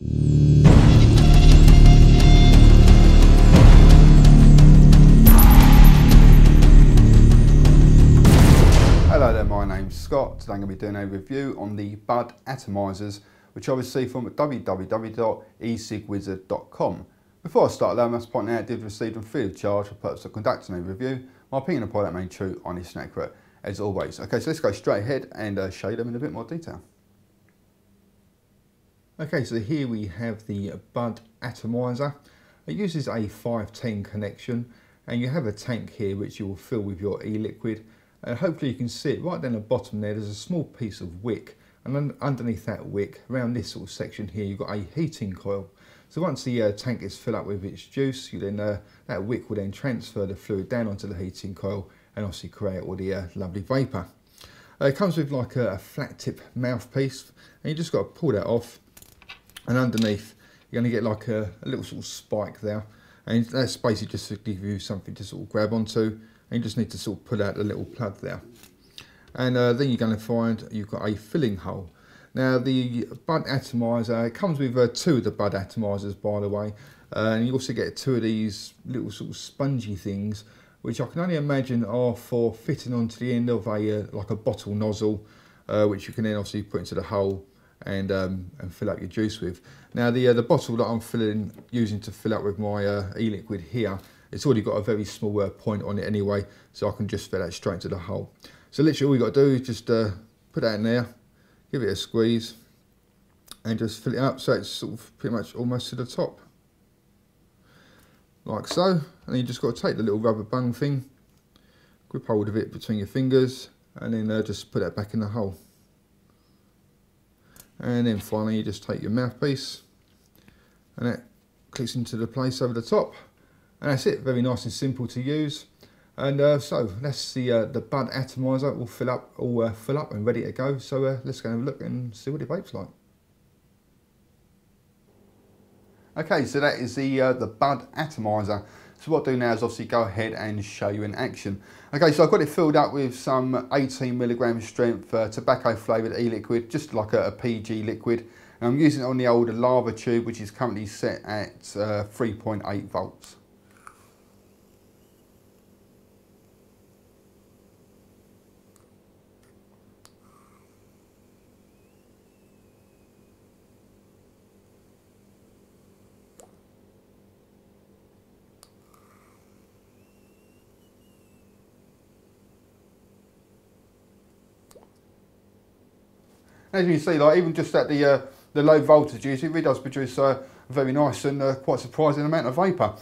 Hello there, my name's Scott. Today I'm going to be doing a review on the Bud Atomizers, which I received from www.e-cigwizard.com. Before I start though, I must point out I did receive them free of charge for the purpose of conducting a review. My opinion of the product remains true, honest and accurate as always. Okay, so let's go straight ahead and show you them in a bit more detail. Okay, so here we have the Bud Atomizer. It uses a 510 connection, and you have a tank here which you will fill with your e-liquid. Hopefully you can see it right down the bottom there. There's a small piece of wick, and then underneath that wick, around this sort of section here, you've got a heating coil. So once the tank is filled up with its juice, you then that wick will then transfer the fluid down onto the heating coil and obviously create all the lovely vapour. It comes with like a flat tip mouthpiece, and you just got to pull that off, and underneath you're going to get like a little sort of spike there, and that's basically just to give you something to sort of grab onto. And you just need to sort of pull out the little plug there. And then you're going to find you've got a filling hole. Now the Bud Atomizer, it comes with two of the Bud Atomizers, by the way. And you also get two of these little sort of spongy things, which I can only imagine are for fitting onto the end of a like a bottle nozzle, which you can then obviously put into the hole and fill up your juice with. Now the bottle that I'm using to fill up with my e-liquid here, it's already got a very small point on it anyway, so I can just fill that straight into the hole. So literally all you got to do is just put that in there, give it a squeeze, and just fill it up so it's sort of pretty much almost to the top. Like so. And then you just got to take the little rubber bung thing, grip hold of it between your fingers, and then just put that back in the hole. And then finally you just take your mouthpiece, and that clicks into the place over the top. And that's it, very nice and simple to use. And so that's the Bud Atomizer all fill up and ready to go. So let's go and have a look and see what it vapes like. Okay, so that is the Bud Atomizer. So what I'll do now is obviously go ahead and show you in action. Okay, so I've got it filled up with some 18mg strength tobacco flavoured e-liquid, just like a PG liquid. And I'm using it on the old lava tube, which is currently set at 3.8 volts. As you can see, like even just at the low voltages, it really does produce a very nice and quite surprising amount of vapour.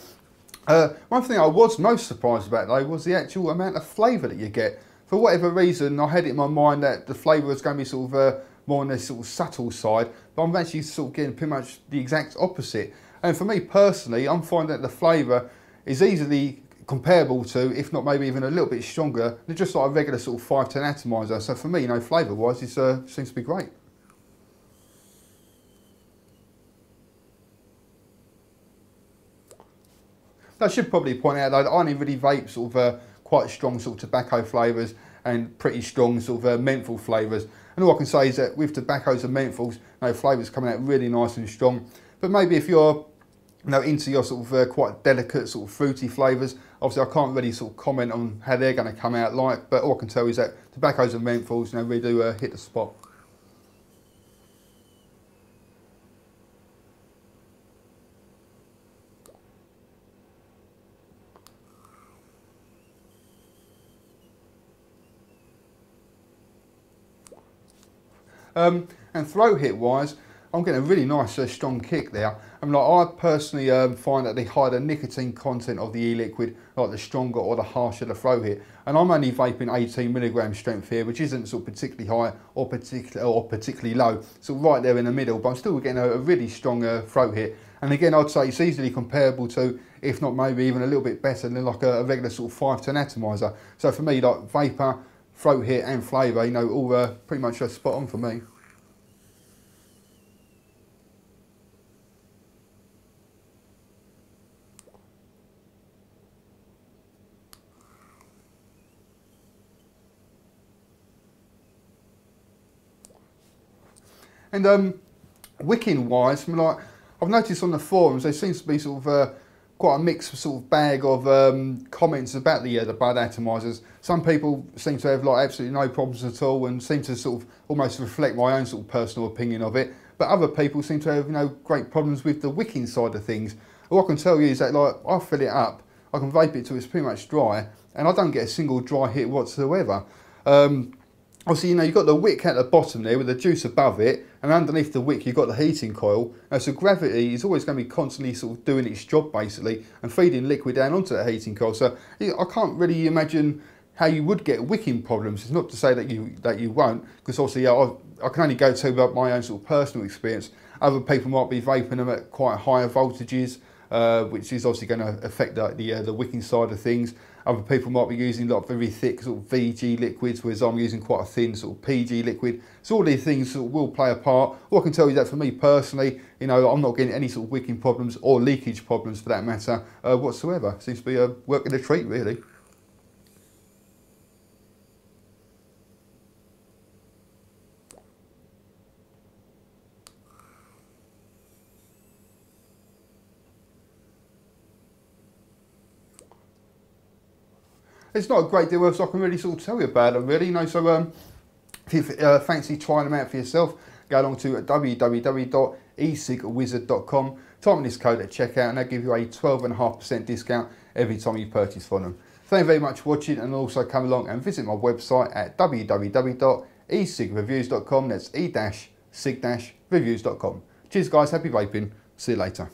One thing I was most surprised about though was the actual amount of flavour that you get. For whatever reason, I had it in my mind that the flavour was going to be sort of more on the sort of subtle side, but I'm actually sort of getting pretty much the exact opposite. And for me personally, I'm finding that the flavour is easily comparable to, if not maybe even a little bit stronger than just like a regular sort of 510 atomizer. So for me, you know, flavour wise, it seems to be great. I should probably point out though that I only really vape sort of quite strong sort of tobacco flavours and pretty strong sort of menthol flavours. And all I can say is that with tobaccos and menthols, you know, flavours coming out really nice and strong. But maybe if you're into your sort of quite delicate sort of fruity flavours, obviously I can't really sort of comment on how they're going to come out like, but all I can tell is that tobaccos and menthols, you know, really do hit the spot. And throat hit wise, I'm getting a really nice strong kick there. I mean, like, I personally find that the higher the nicotine content of the e-liquid, like the stronger or the harsher the throat hit. And I'm only vaping 18mg strength here, which isn't sort of particularly high or particularly low. So right there in the middle, but I'm still getting a really strong throat hit. And again, I'd say it's easily comparable to, if not maybe even a little bit better than like a regular sort of 510 atomizer. So for me, like vapour, throat hit and flavour, you know, all pretty much spot on for me. And wicking wise, I mean, like, I've noticed on the forums there seems to be sort of quite a mixed sort of bag of comments about the bud atomizers. Some people seem to have like absolutely no problems at all and seem to sort of almost reflect my own sort of personal opinion of it. But other people seem to have, you know, great problems with the wicking side of things. All I can tell you is that, like, I fill it up, I can vape it till it's pretty much dry, and I don't get a single dry hit whatsoever. Obviously, you know, you've got the wick at the bottom there with the juice above it, and underneath the wick you've got the heating coil. So gravity is always going to be constantly sort of doing its job basically and feeding liquid down onto the heating coil. So I can't really imagine how you would get wicking problems. It's not to say that you won't, because obviously I can only go to about my own sort of personal experience. Other people might be vaping them at quite higher voltages, which is obviously going to affect the wicking side of things. Other people might be using like very thick sort of VG liquids, whereas I'm using quite a thin sort of PG liquid. So all these things sort of will play a part. All I can tell you that for me personally, you know, I'm not getting any sort of wicking problems or leakage problems for that matter whatsoever. Seems to be working a treat really. There's not a great deal else I can really sort of tell you about them really, you know, so if you fancy trying them out for yourself, go along to www.ecigwizard.com, type in this code at checkout and they'll give you a 12.5% discount every time you purchase from them. Thank you very much for watching, and also come along and visit my website at www.ecigreviews.com, that's e-cig-reviews.com. Cheers guys, happy vaping, see you later.